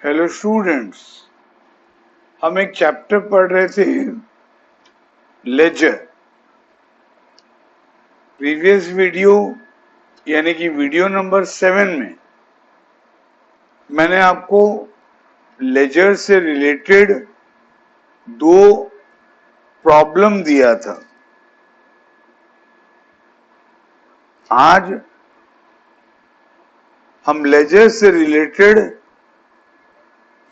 Hello students, हम एक chapter पढ़ रहे थे लेजर। प्रीवियस वीडियो यानी कि वीडियो नंबर 7 में मैंने आपको लेजर से रिलेटेड 2 प्रॉब्लम दिया था। आज हम लेजर से रिलेटेड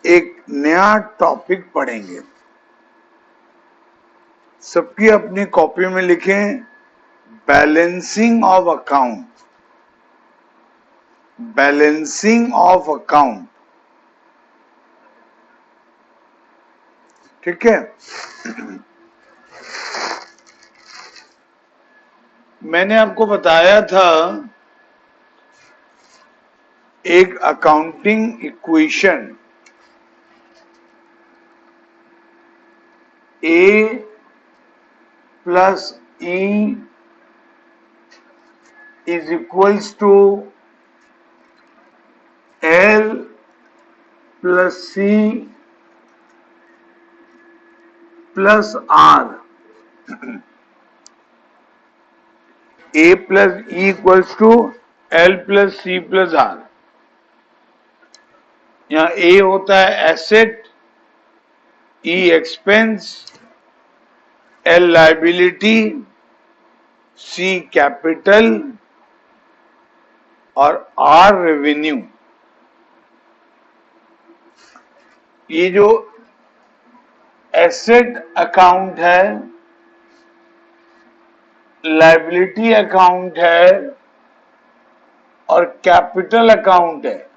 एक नया टॉपिक पढ़ेंगे। सबकी अपनी कॉपी में लिखें balancing of account. Balancing of account, ठीक है। मैंने आपको बताया था एक accounting equation A plus E is equals to L plus C plus R. A plus E equals to L plus C plus R. यहाँ A होता है asset, E expense, L liability, C capital और R revenue. ये जो asset account है, liability account है और capital account है,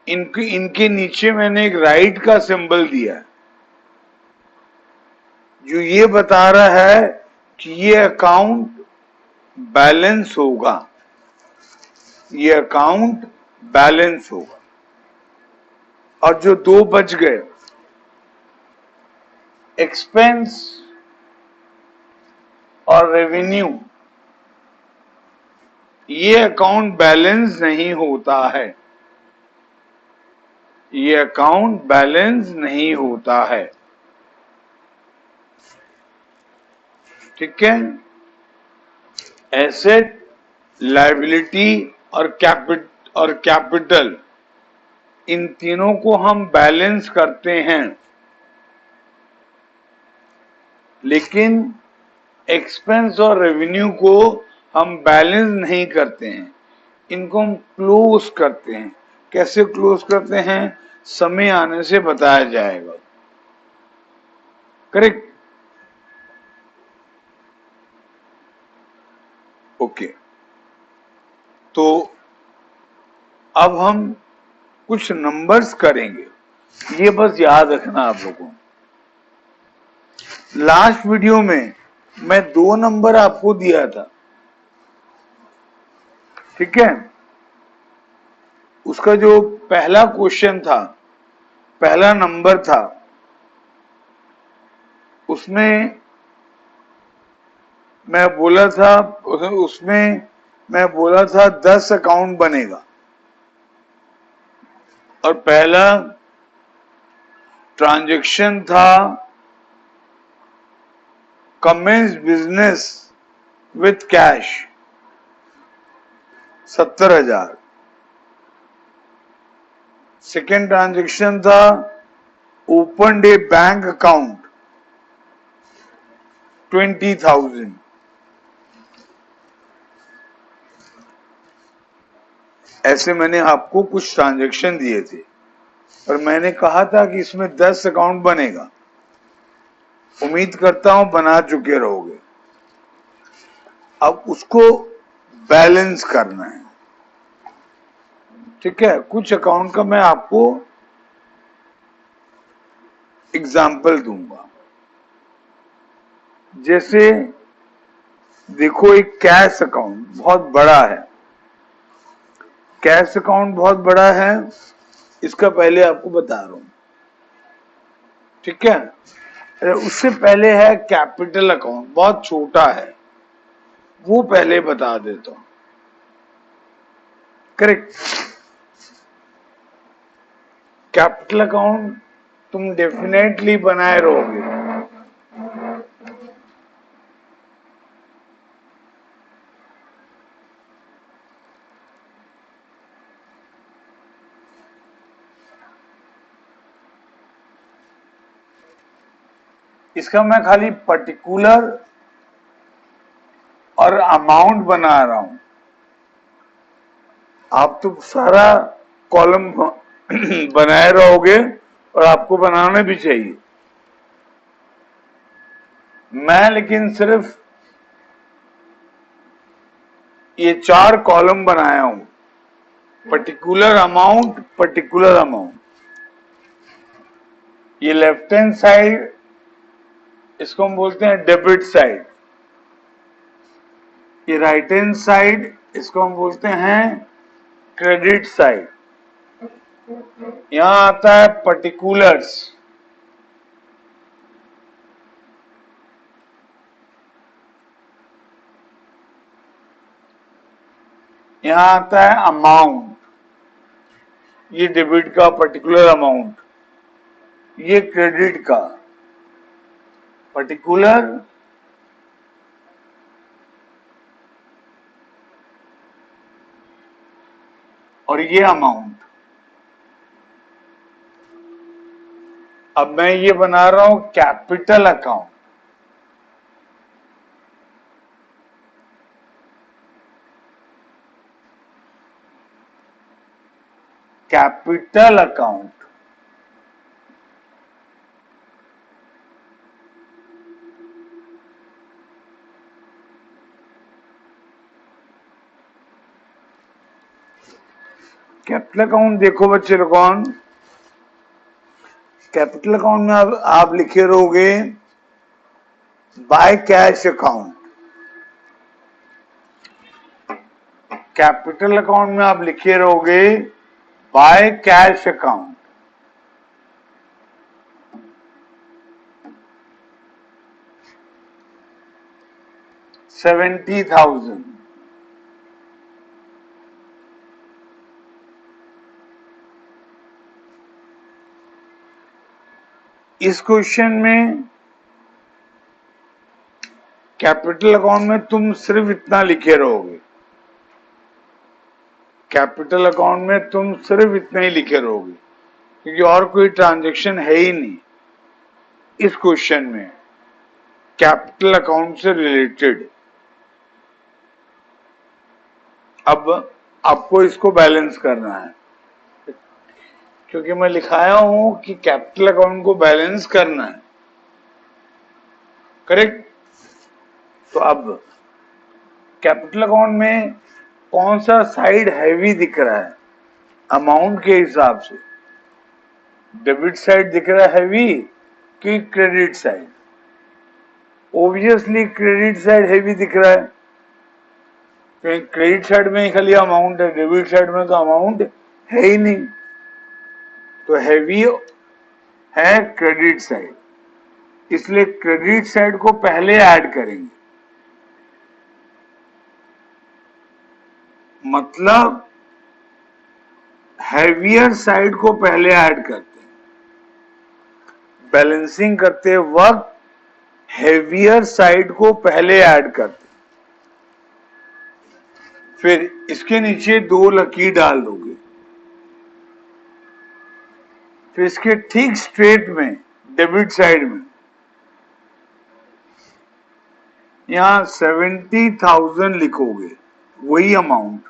इनके नीचे मैंने एक राइट का सिंबल दिया है जो ये बता रहा है कि ये अकाउंट बैलेंस होगा, ये अकाउंट बैलेंस होगा। और जो 2 बच गए, एक्सपेंस और रेवेन्यू, ये अकाउंट बैलेंस नहीं होता है, ये अकाउंट बैलेंस नहीं होता है, ठीक है। एसेट, लायबिलिटी और कैपिटल, इन तीनों को हम बैलेंस करते हैं, लेकिन एक्सपेंस और रेवेन्यू को हम बैलेंस नहीं करते हैं, इनको हम क्लोज करते हैं। कैसे क्लोज करते हैं, समय आने से बताया जाएगा, करेक्ट। ओके, तो अब हम कुछ नंबर्स करेंगे, ये बस याद रखना आप लोगों को। लास्ट वीडियो में मैं 2 नंबर आपको दिया था, ठीक है। उसका जो पहला क्वेश्चन था, पहला नंबर था, उसमें मैं बोला था 10 अकाउंट बनेगा और पहला ट्रांजैक्शन था commence business with cash 70,000। Second transaction था ओपन ए बैंक अकाउंट 20,000। ऐसे मैंने आपको कुछ ट्रांजैक्शन दिए थे और मैंने कहा था कि इसमें 10 अकाउंट बनेगा। उम्मीद करता हूं बना चुके रहोगे। अब उसको बैलेंस करना है, ठीक है। कुछ अकाउंट का मैं आपको एग्जाम्पल दूंगा। जैसे देखो, एक कैश अकाउंट बहुत बड़ा है, कैश अकाउंट बहुत बड़ा है, इसका पहले आपको बता रहा हूं, ठीक है। उससे पहले है कैपिटल अकाउंट, बहुत छोटा है, वो पहले बता देता हूं, करेक्ट। कैपिटल अकाउंट तुम डेफिनेटली बनाए रहोगे। इसका मैं खाली पर्टिकुलर और अमाउंट बना रहा हूं, आप तो सारा कॉलम बनाए रहोगे और आपको बनाना भी चाहिए। मैं लेकिन सिर्फ ये 4 कॉलम बनाया हूं, पर्टिकुलर अमाउंट। ये लेफ्ट हैंड साइड, इसको हम बोलते हैं डेबिट साइड। ये राइट हैंड साइड, इसको हम बोलते हैं क्रेडिट साइड। यहां आता है पर्टिकुलर्स, यहां आता है अमाउंट, ये डेबिट का पर्टिकुलर अमाउंट, ये क्रेडिट का पर्टिकुलर और ये अमाउंट। अब मैं ये बना रहा हूं capital account. Capital account capital account देखो बच्चे लोगों, कैपिटल अकाउंट में आप लिखे रहोगे by cash account. Capital account में आप लिखे रहोगे बाय कैश अकाउंट। $70,000। इस क्वेश्चन में कैपिटल अकाउंट में तुम सिर्फ इतना लिखे रहोगे, कैपिटल अकाउंट में तुम सिर्फ इतना ही लिखे रहोगे, क्योंकि और कोई ट्रांजैक्शन है ही नहीं इस क्वेश्चन में कैपिटल अकाउंट से रिलेटेड। अब आपको इसको बैलेंस करना है, क्योंकि मैं लिखाया हूं कि कैपिटल अकाउंट को बैलेंस करना है, करेक्ट। तो अब कैपिटल अकाउंट में कौन सा साइड हैवी दिख रहा है अमाउंट के हिसाब से? डेबिट साइड दिख रहा है हैवी कि credit side? Obviously credit side heavy दिख रहा है, क्योंकि क्रेडिट साइड में ही खाली अमाउंट है, डेबिट साइड में तो अमाउंट है ही नहीं, तो हैवी है क्रेडिट साइड, इसलिए क्रेडिट साइड को पहले ऐड करेंगे। मतलब हैवियर साइड को पहले ऐड करते हैं, बैलेंसिंग करते वक्त हैवियर साइड को पहले ऐड करते हैं, फिर इसके नीचे 2 लकीर डाल दोगे, फिर इसके ठीक स्ट्रेट में डेबिट साइड में यहां 70,000 लिखोगे, वही अमाउंट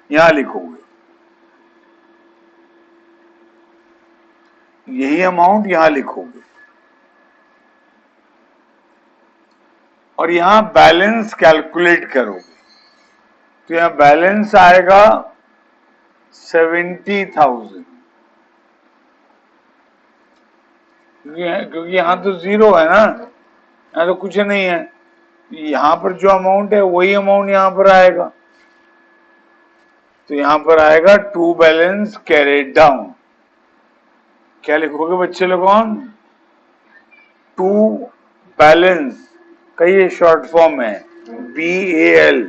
यहां लिखोगे, यही अमाउंट यहां लिखोगे और यहां बैलेंस कैलकुलेट करोगे, तो यहां बैलेंस आएगा 70,000, क्योंकि यहां तो 0 है ना, यहां तो कुछ नहीं है, यहां पर जो अमाउंट है वही अमाउंट यहां पर आएगा, तो यहां पर आएगा टू बैलेंस कैरिड डाउन। क्या लिखोगे बच्चे लोगों? टू बैलेंस का ये शॉर्ट फॉर्म है, BAL,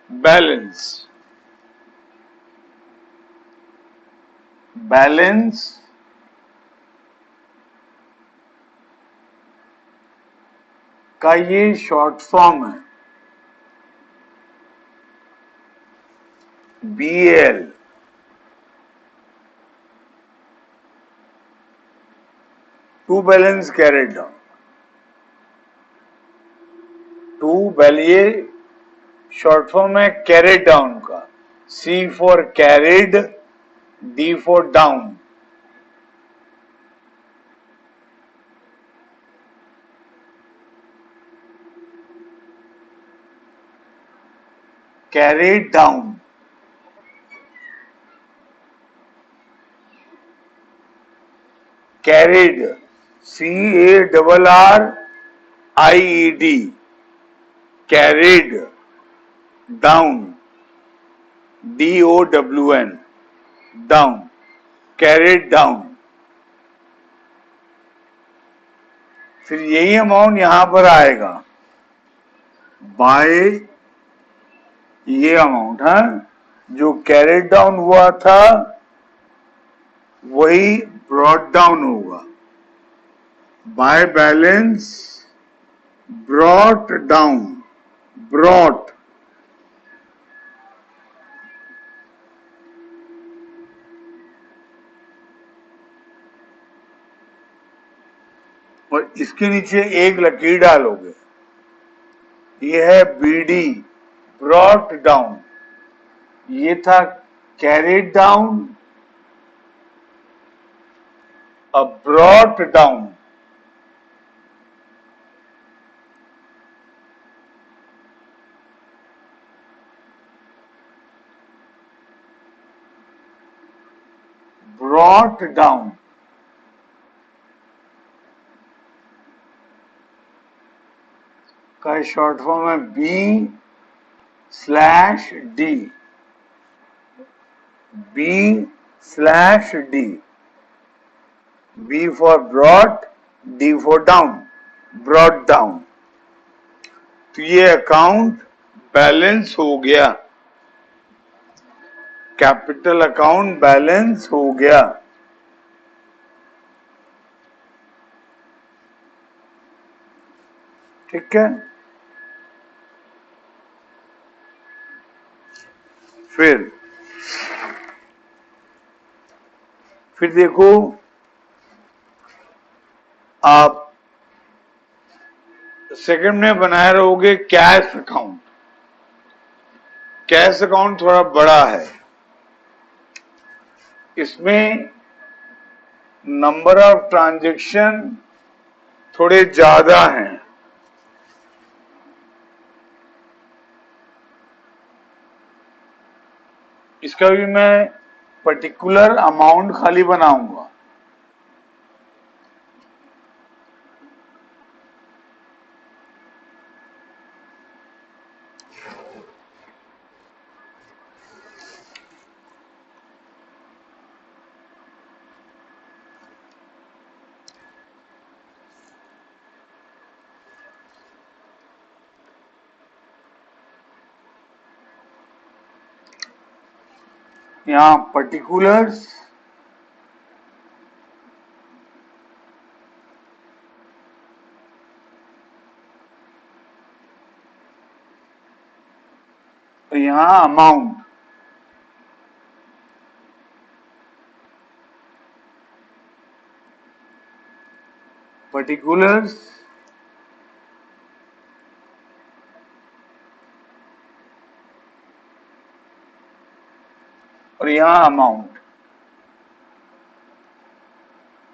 बैलेंस। बैलेंस का ये शॉर्ट फॉर्म है, BAL। To balance carried down, ये शॉर्ट फॉर्म है कैरिड डाउन का, C for carried, D for down. Carried down, carried, CARRIED, carried down, DOWN, down, carried down. फिर यही amount यहां पर आएगा बाय ये अमाउंट है जो कैरिड डाउन हुआ था वही ब्रॉट डाउन होगा by balance brought down, brought. और इसके नीचे एक लकीर डालोगे, ये है BD, ब्रॉट डाउन। ये था carried down, brought down. Brought down का शॉर्ट फॉर्म है B/D, B/D, B for brought, D for down, brought down. तो ये अकाउंट बैलेंस हो गया, कैपिटल अकाउंट बैलेंस हो गया। ठीक है। फिर देखो आप सेकंड में बनाए रहोगे कैश अकाउंट। कैश अकाउंट थोड़ा बड़ा है, इसमें नंबर ऑफ ट्रांजैक्शन थोड़े ज्यादा हैं। इसका भी मैं पर्टिकुलर अमाउंट खाली बनाऊंगा। यहां पर्टिकुलर्स, तो यहां अमाउंट। पर्टिकुलर्स, और यहां अमाउंट।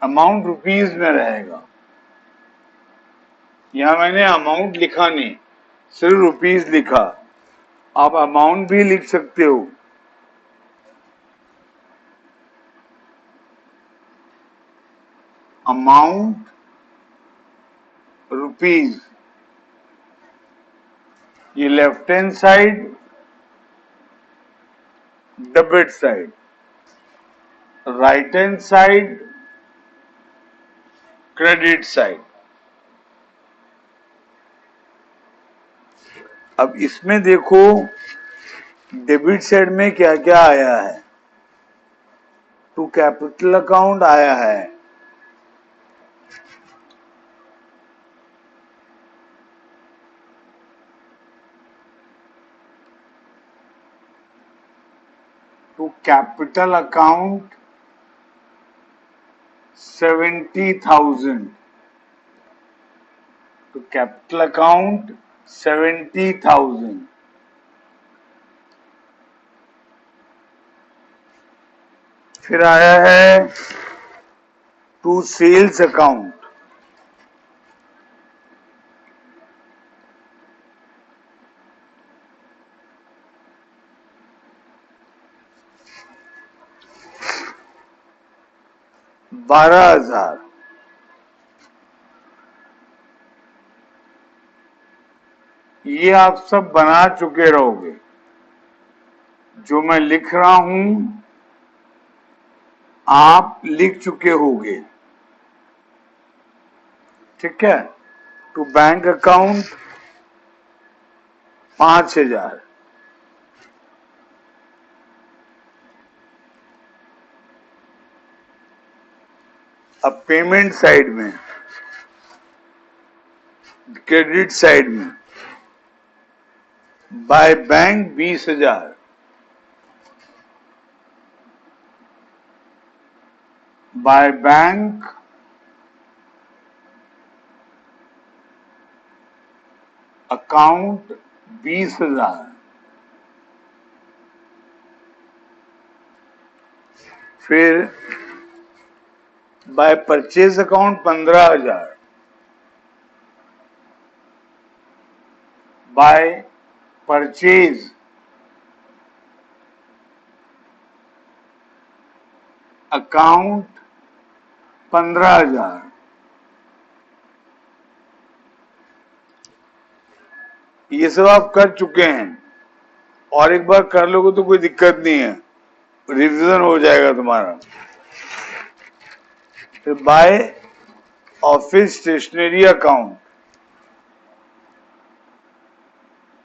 अमाउंट रुपीस में रहेगा। यहां मैंने अमाउंट लिखा नहीं, सिर्फ रुपीस लिखा। आप अमाउंट भी लिख सकते हो। अमाउंट रुपीस, ये left hand side, debit side, right hand side, credit side. अब इसमें देखो डेबिट साइड में क्या क्या आया है। टू कैपिटल अकाउंट आया है। To capital account 70,000, to capital account 70,000। फिर आया है टू सेल्स अकाउंट, $12,000। ये आप सब बना चुके रहोगे, जो मैं लिख रहा हूं आप लिख चुके होगे, ठीक है। टू बैंक अकाउंट 5,000, अब पेमेंट साइड में, क्रेडिट साइड में, by bank 20,000, by bank account 20,000। फिर by purchase account 15,000, by purchase account 15,000। ये सब आप कर चुके हैं, और एक बार कर लोगे तो कोई दिक्कत नहीं है, रिवीजन हो जाएगा तुम्हारा। फिर by office stationery account,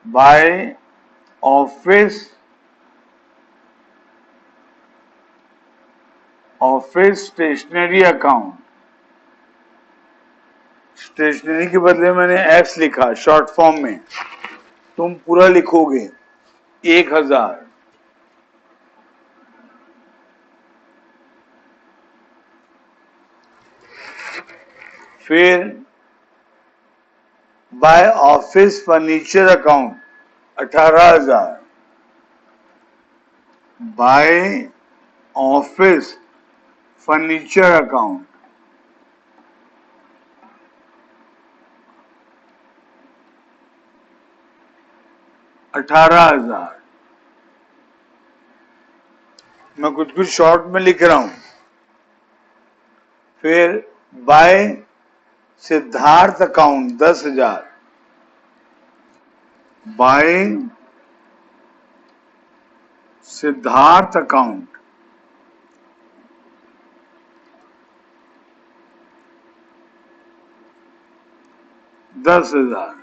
by office stationery account, stationery के बदले मैंने एस लिखा शॉर्ट फॉर्म में, तुम पूरा लिखोगे 1,000। फिर by office furniture account 18,000, by office furniture account 18,000। मैं कुछ शॉर्ट में लिख रहा हूं। फिर by Siddharth account 10,000, by Siddharth account 10,000।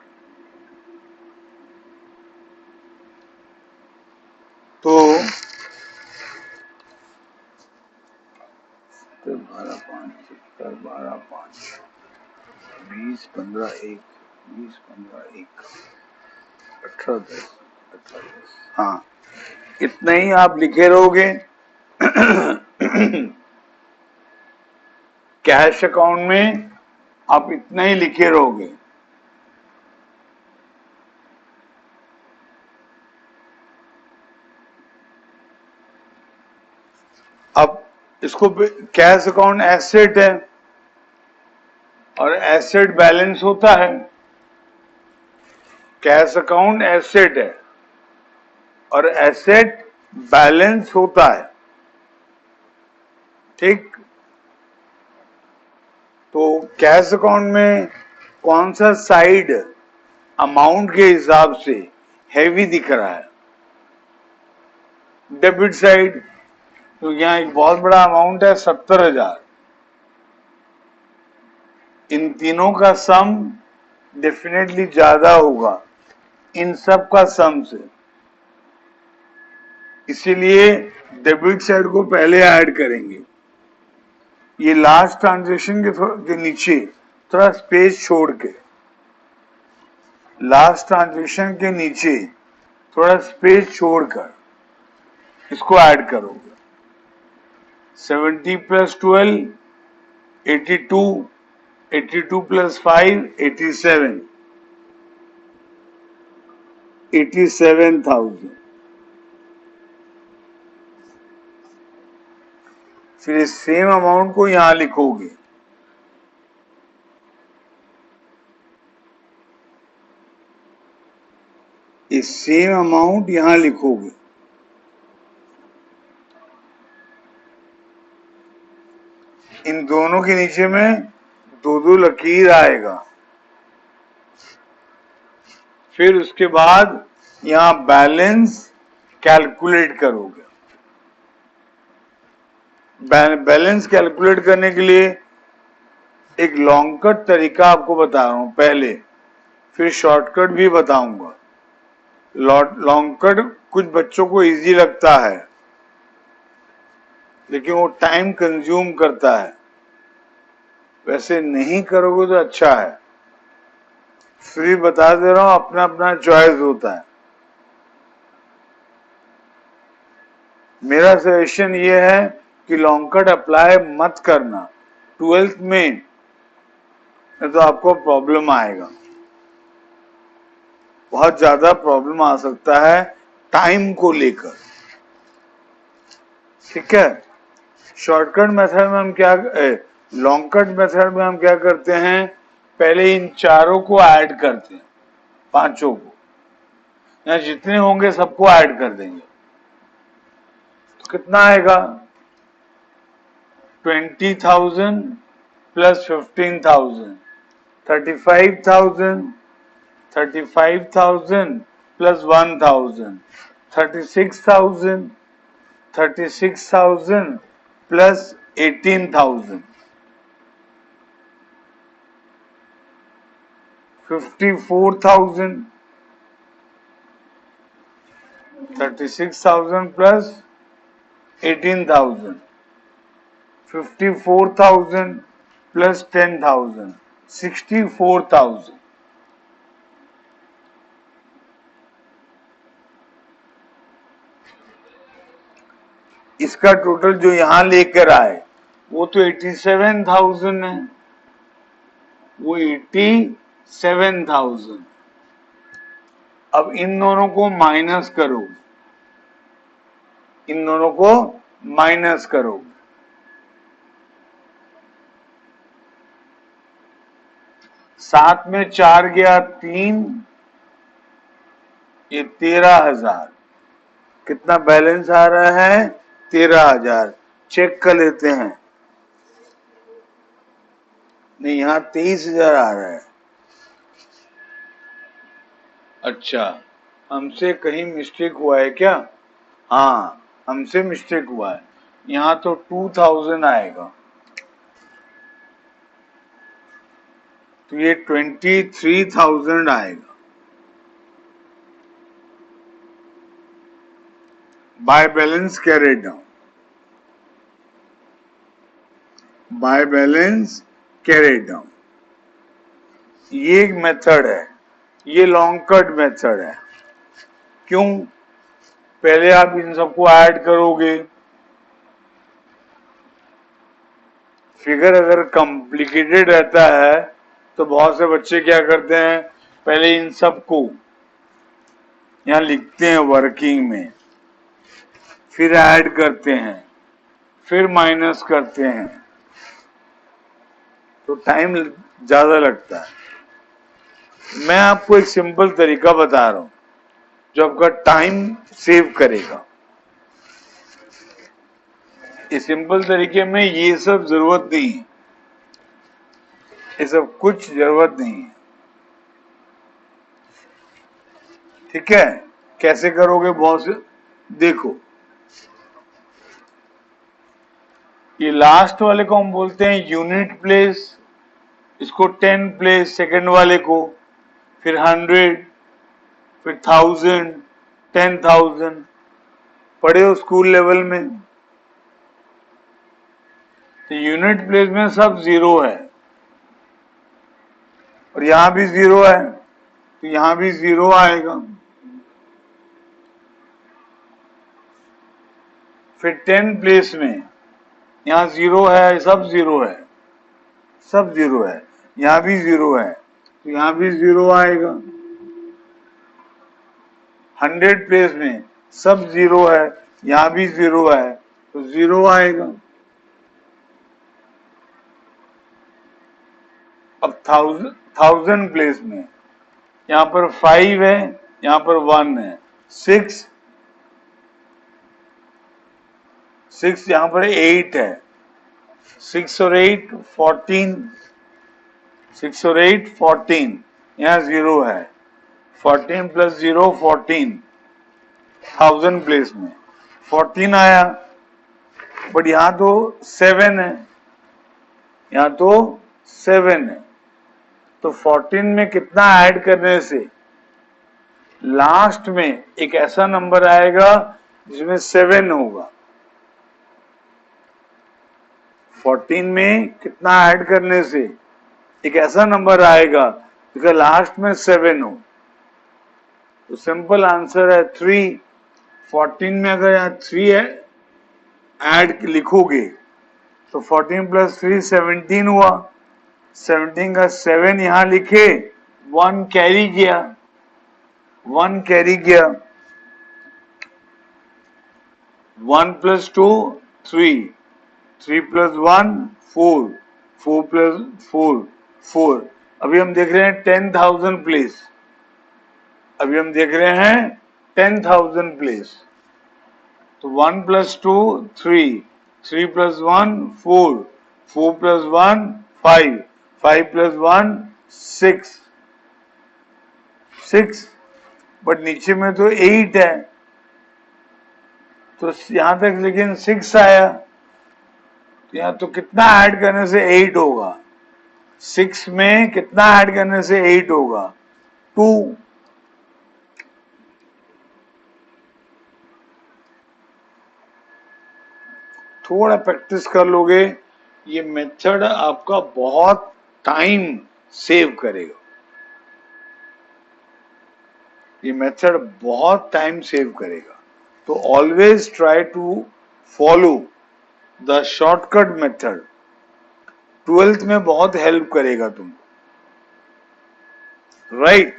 तो 12,5 20 15 1 20 15 1 18 10 18 10, हाँ इतना ही आप लिखे रहोगे। कैश अकाउंट में आप इतना ही लिखे रहोगे। अब इसको कैश अकाउंट एसेट है और एसेट बैलेंस होता है। कैश अकाउंट एसेट है और एसेट बैलेंस होता है, ठीक। तो कैश अकाउंट में कौन सा साइड अमाउंट के हिसाब से हैवी दिख रहा है? Debit side. तो यहां एक बहुत बड़ा अमाउंट है 70,000। इन तीनों का सम डेफिनेटली ज्यादा होगा इन सब का सम से, इसीलिए डेबिट साइड को पहले ऐड करेंगे। ये लास्ट ट्रांजेक्शन के नीचे थोड़ा स्पेस छोड़ के, लास्ट ट्रांजेक्शन के नीचे थोड़ा स्पेस छोड़कर इसको ऐड करोगे। 70 प्लस 12 82, 82 प्लस 5 87, 87,000। फिर इस सेम अमाउंट को यहां लिखोगे। इस सेम अमाउंट यहां लिखोगे। इन दोनों के नीचे में दो दो लकीर आएगा। फिर उसके बाद यहां बैलेंस कैलकुलेट करोगे। बैलेंस कैलकुलेट करने के लिए एक लॉन्ग कट तरीका आपको बता रहा हूं पहले, फिर शॉर्टकट भी बताऊंगा। लॉन्ग कट कुछ बच्चों को इजी लगता है, लेकिन वो टाइम कंज्यूम करता है। वैसे नहीं करोगे तो अच्छा है। फिर बता दे रहा हूं, अपना अपना चॉइस होता है। मेरा सजेशन ये है कि लॉन्ग कट अप्लाई मत करना 12th में, तो आपको प्रॉब्लम आएगा, बहुत ज्यादा प्रॉब्लम आ सकता है टाइम को लेकर। ठीक है। शॉर्टकट मेथड में हम क्या, लॉन्ग कट मेथड में हम क्या करते हैं, पहले इन चारों को ऐड करते हैं, पांचों को, या जितने होंगे सबको ऐड कर देंगे। तो कितना आएगा, 20,000 plus 15,000, 35,000, 35,000 plus 1,000, 36,000, 36,000 plus 18,000, 54,000, 36,000 plus 18,000, 54,000 plus 10,000, 64,000। इसका टोटल जो यहां लेकर आए वो तो 87,000 है, वो 87,000। अब इन दोनों को माइनस करो, इन दोनों को माइनस करो। सात में 4 गया 3, ये 13,000। कितना बैलेंस आ रहा है, 13,000। चेक कर लेते हैं। नहीं, यहां 23,000 आ रहा है। अच्छा, हमसे कहीं मिस्टेक हुआ है क्या? हाँ, हमसे मिस्टेक हुआ है। यहां तो 2,000 आएगा, तो ये 23,000 आएगा। By balance carried down, by balance carried down, ये एक मेथड है। ये लॉन्ग कट मेथड है। क्यों? पहले आप इन सबको ऐड करोगे, फिगर अगर कॉम्प्लिकेटेड रहता है तो बहुत से बच्चे क्या करते हैं, पहले इन सबको यहां लिखते हैं वर्किंग में, फिर ऐड करते हैं, फिर माइनस करते हैं, तो टाइम ज्यादा लगता है। मैं आपको एक सिंपल तरीका बता रहा हूं जो आपका टाइम सेव करेगा। इस सिंपल तरीके में ये सब जरूरत नहीं है, ये सब कुछ जरूरत नहीं है। ठीक है, कैसे करोगे बहुत से, देखो ये लास्ट वाले को हम बोलते हैं यूनिट प्लेस, इसको 10 प्लेस, सेकंड वाले को फिर 100, फिर 1000, 10,000, पढ़े हो स्कूल लेवल में। तो यूनिट प्लेस में सब जीरो है और यहां भी जीरो है, तो यहां भी जीरो आएगा। फिर 10 प्लेस में यहां जीरो है, सब जीरो है, सब जीरो है, यहां भी जीरो है, तो यहां भी जीरो आएगा। 100 प्लेस में सब जीरो है, यहां भी जीरो है, तो जीरो आएगा। अब 1000 प्लेस में यहां पर 5 है, यहां पर 1 है, 6 यहां पर 8 है, 6 और 8 14, 6 और 8 14, यहां जीरो है, 14 प्लस 0 14, 1000 प्लेस में 14 आया, बट यहां तो 7 है, यहां तो 7 है, तो 14 में कितना ऐड करने से लास्ट में एक ऐसा नंबर आएगा जिसमें 7 होगा। 14 में कितना ऐड करने से एक ऐसा नंबर आएगा जिसका लास्ट में 7 हो। तो सिंपल आंसर है 3। 14 में अगर यहाँ 3 है ऐड लिखोगे तो 14 प्लस 3 17 हुआ, 17 का 7 यहां लिखे, 1 कैरी किया, 1 कैरी किया, 1 प्लस 2 3, 3 प्लस 1 4, 4 प्लस 4 4। अभी हम देख रहे हैं 10,000 प्लेस, अभी हम देख रहे हैं 10,000 प्लेस। तो 1 plus 2 3, 3 plus 1 4, 4 plus 1 5, 5 plus 1 6, 6, but नीचे में तो 8 है, तो यहां तक लेकिन 6 आया, तो यहां तो कितना ऐड करने से 8 होगा, 6 में कितना ऐड करने से 8 होगा, 2। थोड़ा प्रैक्टिस कर लोगे, ये मेथड आपका बहुत टाइम सेव करेगा, ये मेथड बहुत टाइम सेव करेगा। तो always try to follow the shortcut method, 12th में बहुत हेल्प करेगा तुमको, राइट।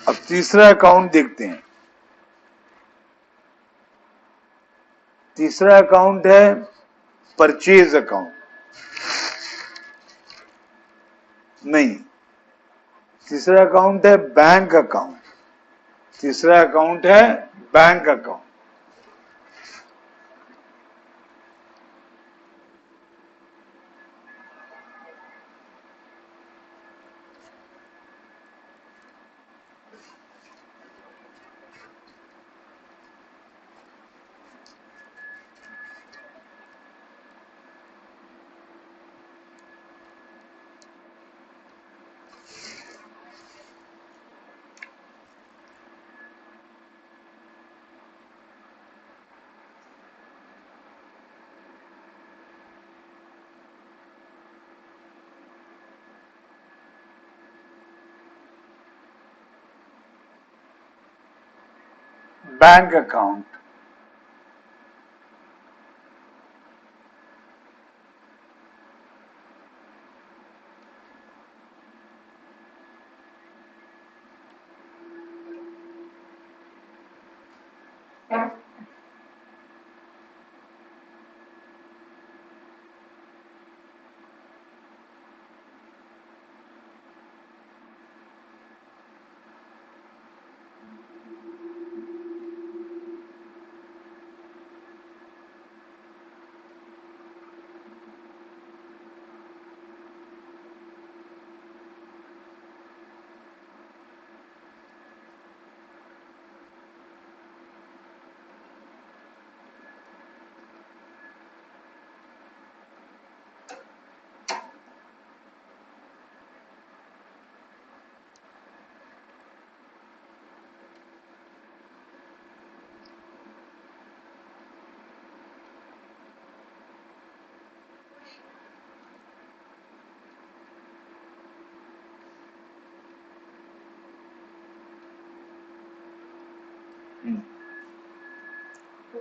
अब तीसरा अकाउंट देखते हैं। तीसरा अकाउंट है परचेज अकाउंट, नहीं, तीसरा अकाउंट है बैंक अकाउंट, तीसरा अकाउंट है बैंक अकाउंट। बैंक अकाउंट,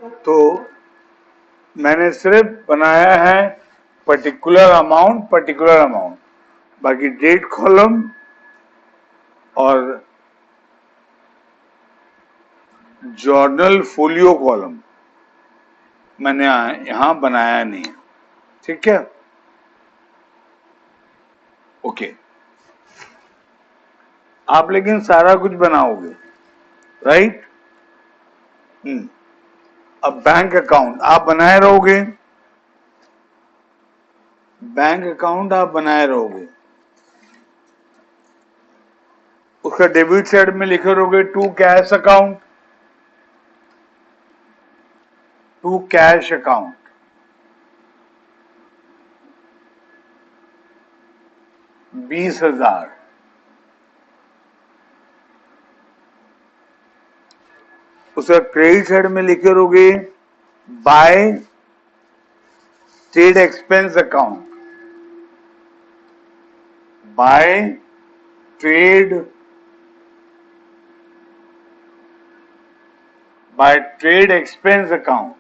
तो मैंने सिर्फ बनाया है पर्टिकुलर अमाउंट, बाकी डेट कॉलम और जर्नल फोलियो कॉलम मैंने यहां बनाया नहीं है। ठीक है, ओके। आप लेकिन सारा कुछ बनाओगे, राइट? अब बैंक अकाउंट आप बनाए रहोगे, उसका डेबिट साइड में लिखे रहोगे टू कैश अकाउंट, 20,000। उसका क्रेडिट साइड में लिखे रहोगे by trade expense account, by trade expense account,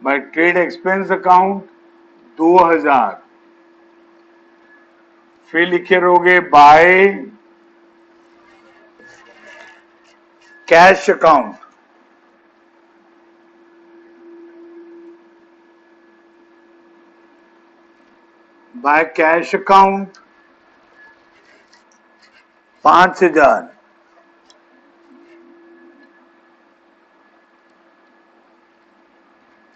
by trade expense account 2,000। फिर लिखे रहोगे by cash account, by cash account 5,000।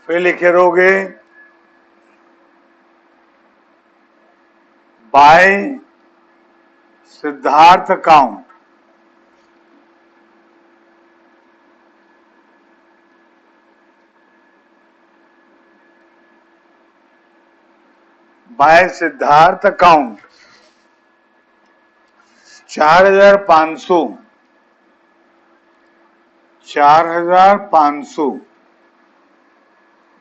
फिर लिखे रहोगे by Siddharth account, by Siddharth account 4,500, 4,500।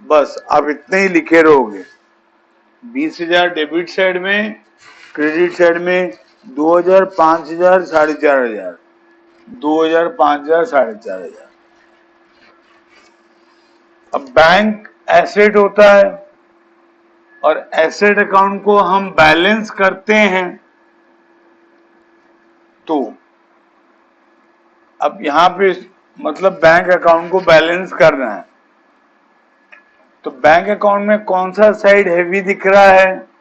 बस अब इतने ही लिखे रहोगे। 20,000 डेबिट साइड में, क्रेडिट साइड में 2,000, 5,000, 4,500, 2,000, 5,000, 4,500। अब बैंक एसेट होता है और एसेट अकाउंट को हम बैलेंस करते हैं, तो अब यहां पे मतलब बैंक अकाउंट को बैलेंस करना है, तो बैंक अकाउंट में कौन सा साइड हैवी दिख रहा है?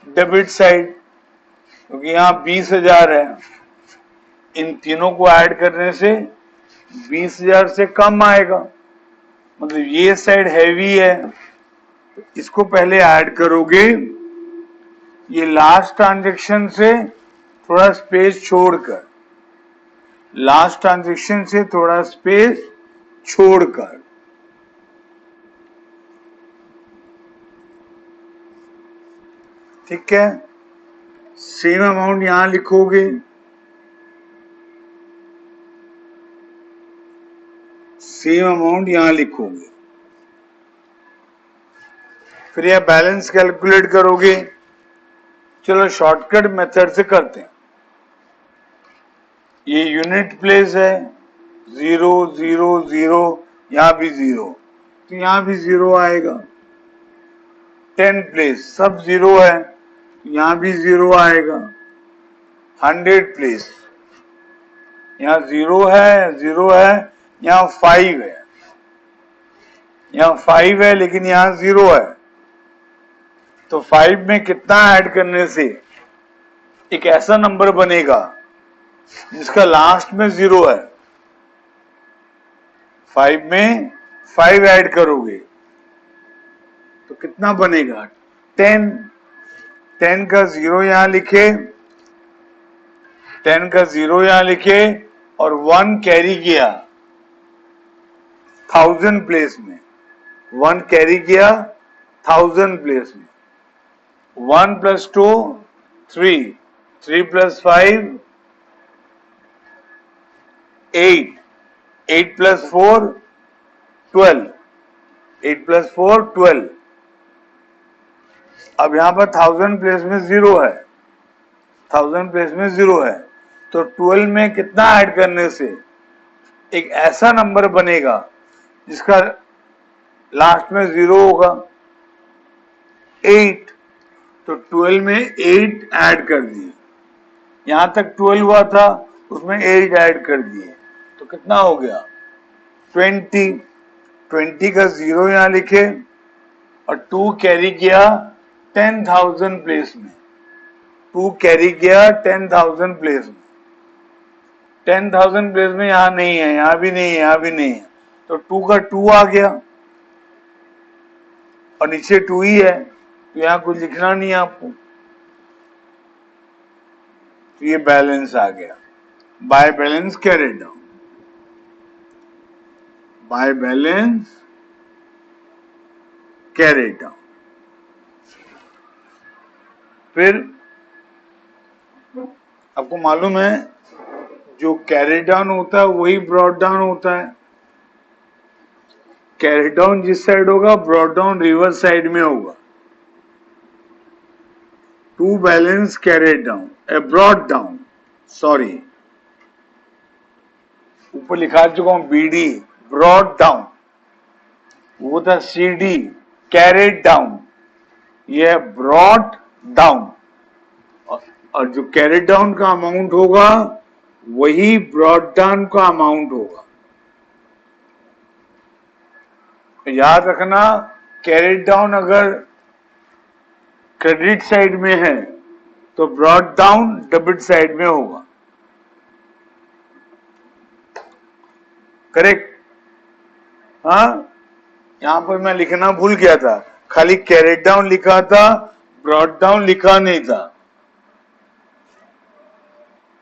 डेबिट साइड, क्योंकि यहां 20,000 है। इन तीनों को ऐड करने से 20,000 से कम आएगा, मतलब ये साइड हैवी है, इसको पहले ऐड करोगे। ये लास्ट ट्रांजैक्शन से थोड़ा स्पेस छोड़कर, लास्ट ट्रांजैक्शन से थोड़ा स्पेस छोड़कर, ठीक है। सेम अमाउंट यहां लिखोगे, सेम अमाउंट यहां लिखोगे। फिर यह बैलेंस कैलकुलेट करोगे। चलो शॉर्टकट मेथड से करते हैं। ये यूनिट प्लेस है, 0 0 0, यहां भी 0, तो यहां भी 0 आएगा। 10 प्लेस सब 0 है, यहां भी 0 आएगा। 100 प्लेस यहां 0 है, 0 है, यहां 5 है, यहां 5 है लेकिन यहां 0 है, तो 5 में कितना ऐड करने से एक ऐसा नंबर बनेगा जिसका लास्ट में 0 है। 5 में 5 ऐड करोगे तो कितना बनेगा? 10। 10 का 0 यहां लिखे, 10 का 0 यहां लिखे और 1 कैरी किया 1000 प्लेस में, 1 कैरी किया 1000 प्लेस में। 1 + 2 3, 3 + 5 8, 8 + 4 12, 8 + 4 12। अब यहां पर 1000 प्लेस में 0 है, 1000 प्लेस में 0 है, तो 12 में कितना ऐड करने से एक ऐसा नंबर बनेगा जिसका लास्ट में 0 होगा, 8। तो 12 में 8 ऐड कर दिए, यहां तक 12 हुआ था, उसमें 8 ऐड कर दिए, तो कितना हो गया 20। 20 का 0 यहां लिखे और 2 कैरी किया 10,000 प्लेस में, 2 कैरी किया 10,000 प्लेस में। 10,000 प्लेस में यहां नहीं है, यहां भी नहीं है, यहां भी नहीं है, तो 2 का 2 आ गया और नीचे 2 ही है, तो यहां कुछ लिखना नहीं है आपको, तो ये बैलेंस आ गया। By balance carried down, by balance carried down. फिर आपको मालूम है जो कैरिड डाउन होता है वही ब्रॉड डाउन होता है। कैरिड डाउन जिस साइड होगा, ब्रॉड डाउन रिवर्स साइड में होगा। To balance carried down, a brought down, sorry ऊपर लिखा चुका हूं बीडी, ब्रॉड डाउन, वो था सीडी कैरिड डाउन, ये ब्रॉड डाउन। और जो कैरिड डाउन का अमाउंट होगा वही ब्रॉड डाउन का अमाउंट होगा। याद रखना, कैरिड डाउन अगर क्रेडिट साइड में है तो ब्रॉड डाउन डेबिट साइड में होगा। करेक्ट? हाँ, यहां पर मैं लिखना भूल गया था, खाली कैरिड डाउन लिखा था, ब्रॉड डाउन लिखा नहीं था।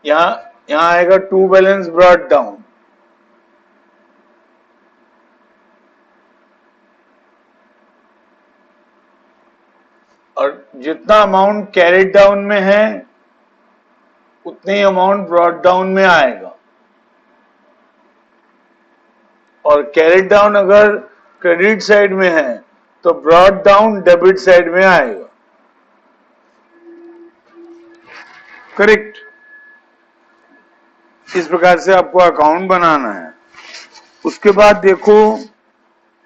यहां आएगा टू बैलेंस ब्रॉड डाउन, और जितना अमाउंट कैरिड डाउन में है उतने ही अमाउंट ब्रॉड डाउन में आएगा। और कैरिड डाउन अगर क्रेडिट साइड में है तो ब्रॉड डाउन डेबिट साइड में आएगा। करेक्ट? इस प्रकार से आपको अकाउंट बनाना है। उसके बाद देखो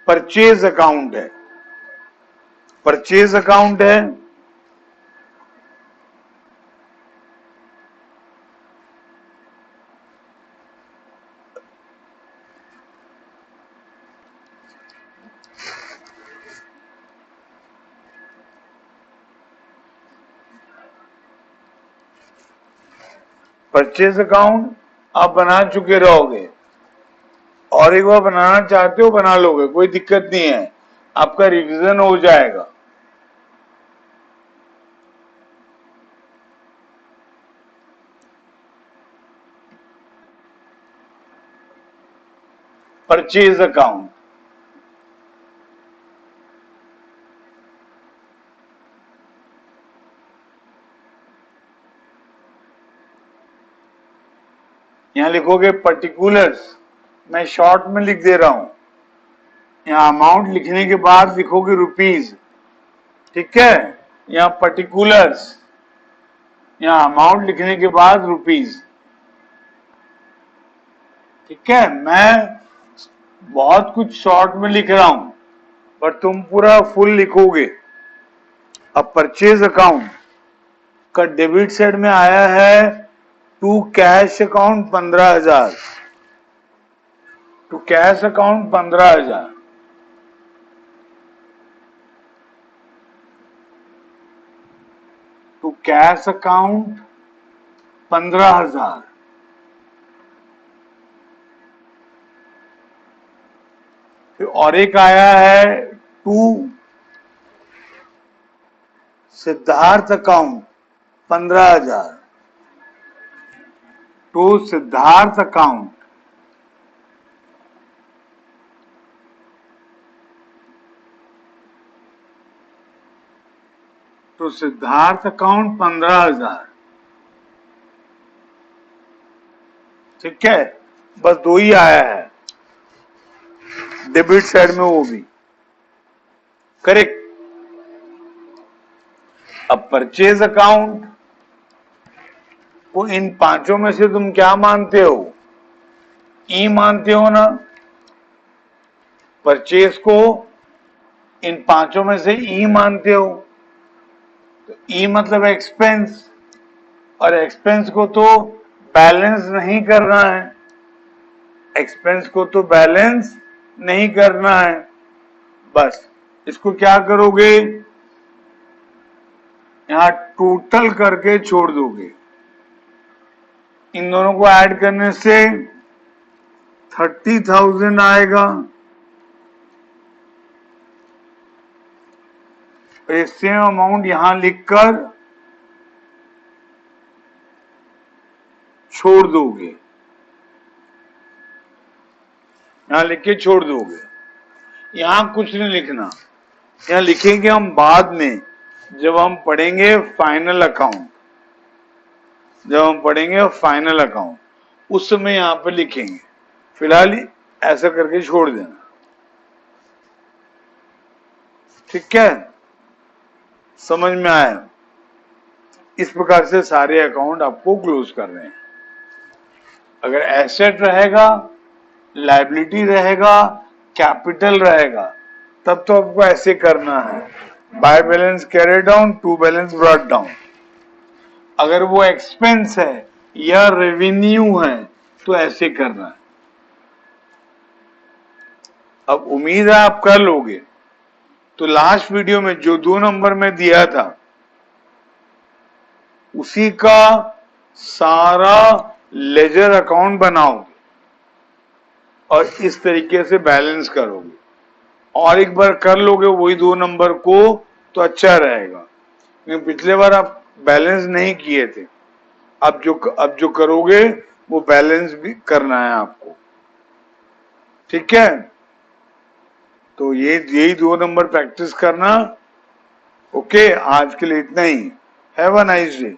परचेज अकाउंट है। परचेज अकाउंट है, परचेज अकाउंट आप बना चुके रहोगे, और एक बार बनाना चाहते हो बना लोगे, कोई दिक्कत नहीं है, आपका रिवीजन हो जाएगा। परचेज अकाउंट, यहां लिखोगे पर्टिकुलर्स, मैं शॉर्ट में लिख दे रहा हूं, यहां अमाउंट लिखने के बाद लिखोगे रुपीज, ठीक है? यहां पर्टिकुलर्स, यहां अमाउंट लिखने के बाद रुपीज, ठीक है? मैं बहुत कुछ शॉर्ट में लिख रहा हूं पर तुम पूरा फुल लिखोगे। अब परचेज अकाउंट का डेबिट साइड में आया है to cash account 15,000, to cash account 15,000, to cash account 15,000। फिर और एक आया है to Siddharth account 15,000, to Siddharth account, तो सिद्धार्थ अकाउंट 15,000, ठीक है? बस दो ही आया है डेबिट साइड में, वो भी करेक्ट। अब परचेज अकाउंट वो इन पांचों में से तुम क्या मानते हो? ई मानते हो ना? परचेज को इन पांचों में से ई मानते हो, तो ई मतलब एक्सपेंस, और एक्सपेंस को तो बैलेंस नहीं करना है, एक्सपेंस को तो बैलेंस नहीं करना है। बस इसको क्या करोगे, यहां टोटल करके छोड़ दोगे। इन दोनों को ऐड करने से 30,000 आएगा। ये सेम अमाउंट यहां लिखकर छोड़ दोगे, यहां लिख के छोड़ दोगे। यहां कुछ नहीं लिखना, यहां लिखेंगे हम बाद में, जब हम पढ़ेंगे फाइनल अकाउंट, जब हम पढ़ेंगे फाइनल अकाउंट उस समय यहां पे लिखेंगे। फिलहाल ऐसा करके छोड़ देना, ठीक है? समझ में आया? इस प्रकार से सारे अकाउंट आपको क्लोज कर रहे हैं। अगर एसेट रहेगा, लायबिलिटी रहेगा, कैपिटल रहेगा, तब तो आपको ऐसे करना है, by balance carry down, to balance brought down. अगर वो एक्सपेंस है या रेवेन्यू है तो ऐसे करना है। अब उम्मीद है आप कर लोगे। तो लास्ट वीडियो में जो 2 नंबर में दिया था उसी का सारा लेजर अकाउंट बनाओगे और इस तरीके से बैलेंस करोगे, और एक बार कर लोगे वही 2 नंबर को तो अच्छा रहेगा, क्योंकि पिछले बार आप बैलेंस नहीं किए थे। अब जो करोगे वो बैलेंस भी करना है आपको, ठीक है? तो यही 2 नंबर प्रैक्टिस करना। ओके, आज के लिए इतना ही। Have a nice day.